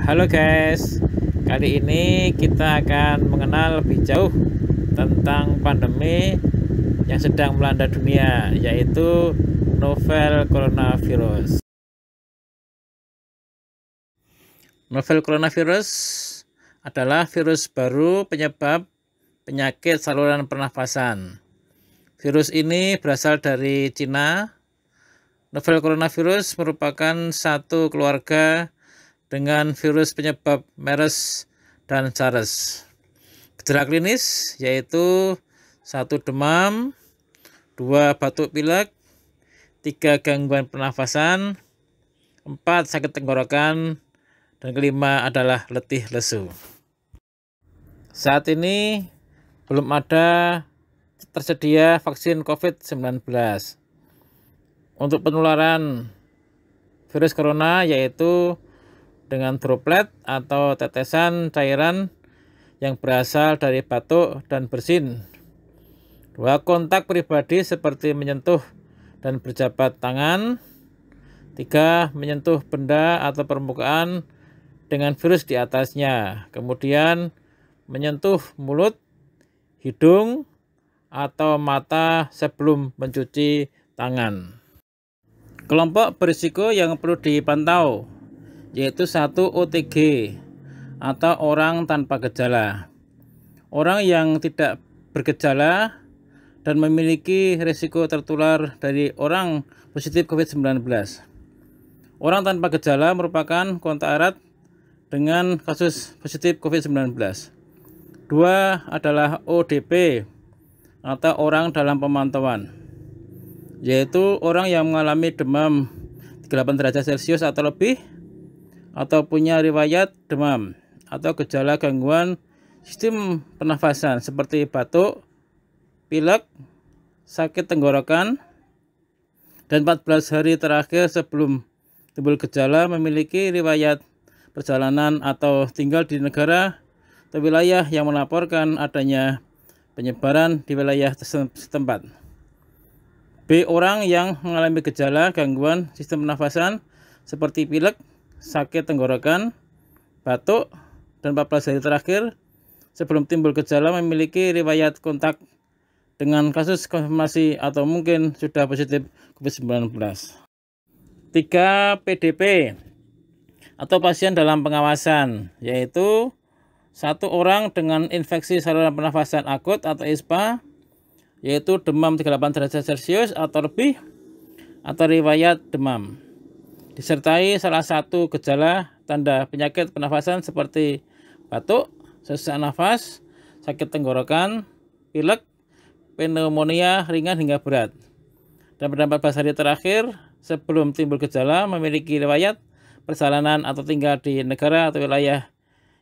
Halo guys, kali ini kita akan mengenal lebih jauh tentang pandemi yang sedang melanda dunia, yaitu novel coronavirus. Novel coronavirus adalah virus baru penyebab penyakit saluran pernafasan. Virus ini berasal dari Cina. Novel coronavirus merupakan satu keluarga dengan virus penyebab MERS dan SARS. Gejala klinis yaitu 1 demam, 2 batuk pilek, 3 gangguan pernafasan, 4 sakit tenggorokan, dan kelima adalah letih lesu. Saat ini belum ada tersedia vaksin COVID-19. Untuk penularan virus corona yaitu dengan droplet atau tetesan cairan yang berasal dari batuk dan bersin. 2 kontak pribadi seperti menyentuh dan berjabat tangan. 3 menyentuh benda atau permukaan dengan virus di atasnya. Kemudian menyentuh mulut, hidung, atau mata sebelum mencuci tangan. Kelompok berisiko yang perlu dipantau yaitu 1 OTG atau orang tanpa gejala. Orang yang tidak bergejala dan memiliki risiko tertular dari orang positif COVID-19. Orang tanpa gejala merupakan kontak erat dengan kasus positif COVID-19. 2 adalah ODP atau orang dalam pemantauan, yaitu orang yang mengalami demam 38 derajat Celcius atau lebih, atau punya riwayat demam atau gejala gangguan sistem pernafasan seperti batuk, pilek, sakit tenggorokan, dan 14 hari terakhir sebelum timbul gejala memiliki riwayat perjalanan atau tinggal di negara atau wilayah yang melaporkan adanya penyebaran di wilayah setempat. B. Orang yang mengalami gejala gangguan sistem pernafasan seperti pilek, sakit tenggorokan, batuk, dan 14 hari terakhir sebelum timbul gejala memiliki riwayat kontak dengan kasus konfirmasi atau mungkin sudah positif COVID-19. 3. PDP atau pasien dalam pengawasan, yaitu 1 orang dengan infeksi saluran pernafasan akut atau ISPA, yaitu demam 38 derajat Celcius atau lebih, atau riwayat demam, disertai salah satu gejala tanda penyakit pernafasan seperti batuk, sesak nafas, sakit tenggorokan, pilek, pneumonia ringan hingga berat. Dan pada 14 hari terakhir sebelum timbul gejala memiliki riwayat perjalanan atau tinggal di negara atau wilayah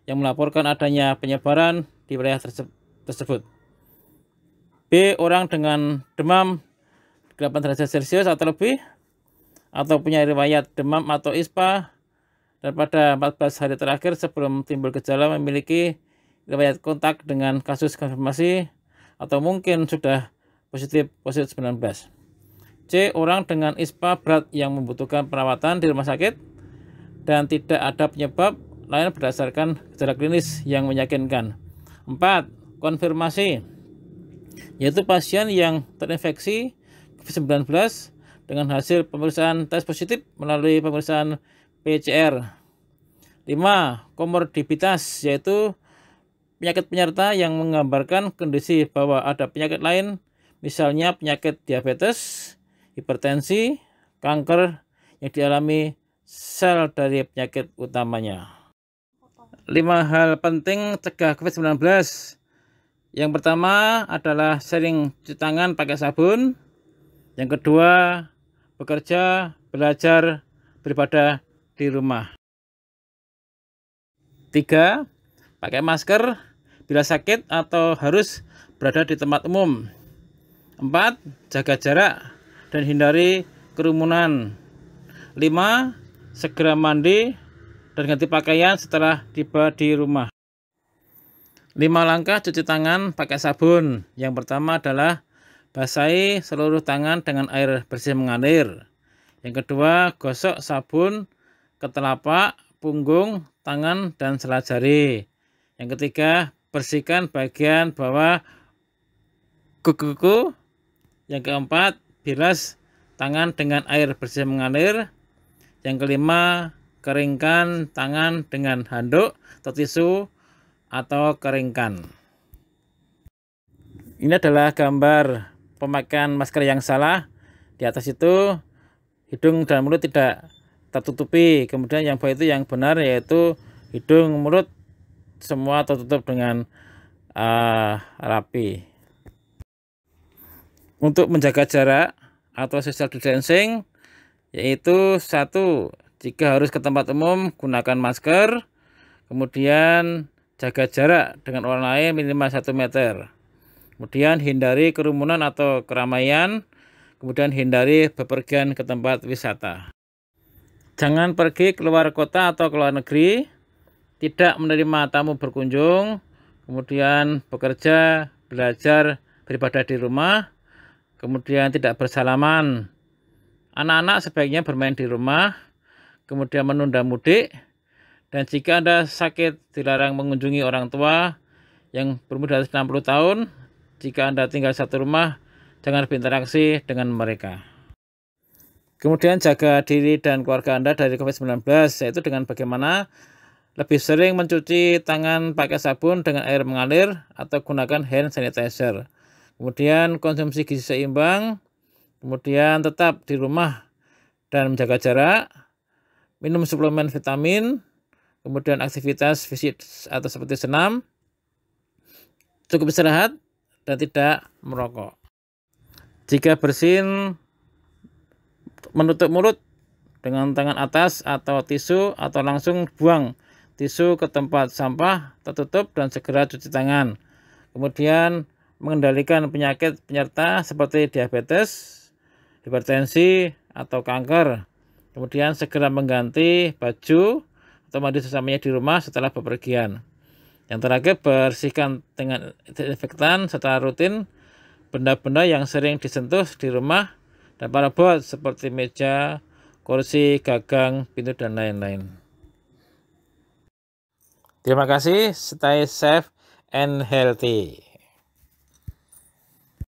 yang melaporkan adanya penyebaran di wilayah tersebut. B. Orang dengan demam 38 derajat Celcius atau lebih, atau punya riwayat demam atau ISPA, dan pada 14 hari terakhir sebelum timbul gejala memiliki riwayat kontak dengan kasus konfirmasi atau mungkin sudah positif COVID-19. C. Orang dengan ISPA berat yang membutuhkan perawatan di rumah sakit dan tidak ada penyebab lain berdasarkan gejala klinis yang meyakinkan. 4. Konfirmasi, yaitu pasien yang terinfeksi COVID-19 dengan hasil pemeriksaan tes positif melalui pemeriksaan PCR. 5. Komorbiditas, yaitu penyakit penyerta yang menggambarkan kondisi bahwa ada penyakit lain, misalnya penyakit diabetes, hipertensi, kanker yang dialami sel dari penyakit utamanya. 5 hal penting cegah COVID-19. Yang pertama adalah sering cuci tangan pakai sabun. Yang kedua, bekerja, belajar, beribadah di rumah. 3. Pakai masker bila sakit atau harus berada di tempat umum. 4. Jaga jarak dan hindari kerumunan. 5. Segera mandi dan ganti pakaian setelah tiba di rumah. 5 langkah cuci tangan pakai sabun. Yang pertama adalah basahi seluruh tangan dengan air bersih mengalir. Yang kedua, gosok sabun ke telapak, punggung, tangan dan sela jari. Yang ketiga, bersihkan bagian bawah kuku. Yang keempat, bilas tangan dengan air bersih mengalir. Yang kelima, keringkan tangan dengan handuk atau tisu atau keringkan. Ini adalah gambar pemakaian masker yang salah. Di atas itu hidung dan mulut tidak tertutupi. Kemudian yang bawah itu yang benar, yaitu hidung, mulut semua tertutup dengan rapi. Untuk menjaga jarak atau social distancing, yaitu satu, jika harus ke tempat umum gunakan masker. Kemudian jaga jarak dengan orang lain minimal 1 meter. Kemudian hindari kerumunan atau keramaian. Kemudian hindari bepergian ke tempat wisata. Jangan pergi keluar kota atau keluar negeri. Tidak menerima tamu berkunjung. Kemudian bekerja, belajar, beribadah di rumah. Kemudian tidak bersalaman. Anak-anak sebaiknya bermain di rumah. Kemudian menunda mudik. Dan jika Anda sakit, dilarang mengunjungi orang tua yang berumur di atas 60 tahun. Jika Anda tinggal satu rumah, jangan berinteraksi dengan mereka. Kemudian jaga diri dan keluarga Anda dari COVID-19, yaitu dengan bagaimana lebih sering mencuci tangan pakai sabun dengan air mengalir atau gunakan hand sanitizer. Kemudian konsumsi gizi seimbang, kemudian tetap di rumah dan menjaga jarak, minum suplemen vitamin, kemudian aktivitas fisik atau seperti senam, cukup istirahat, dan tidak merokok. Jika bersin, menutup mulut dengan tangan atas atau tisu, atau langsung buang tisu ke tempat sampah tertutup dan segera cuci tangan. Kemudian mengendalikan penyakit penyerta seperti diabetes, hipertensi, atau kanker. Kemudian segera mengganti baju atau mandi sesamanya di rumah setelah bepergian. Yang terakhir, bersihkan dengan desinfektan secara rutin benda-benda yang sering disentuh di rumah dan parabot seperti meja, kursi, gagang, pintu, dan lain-lain. Terima kasih, stay safe and healthy.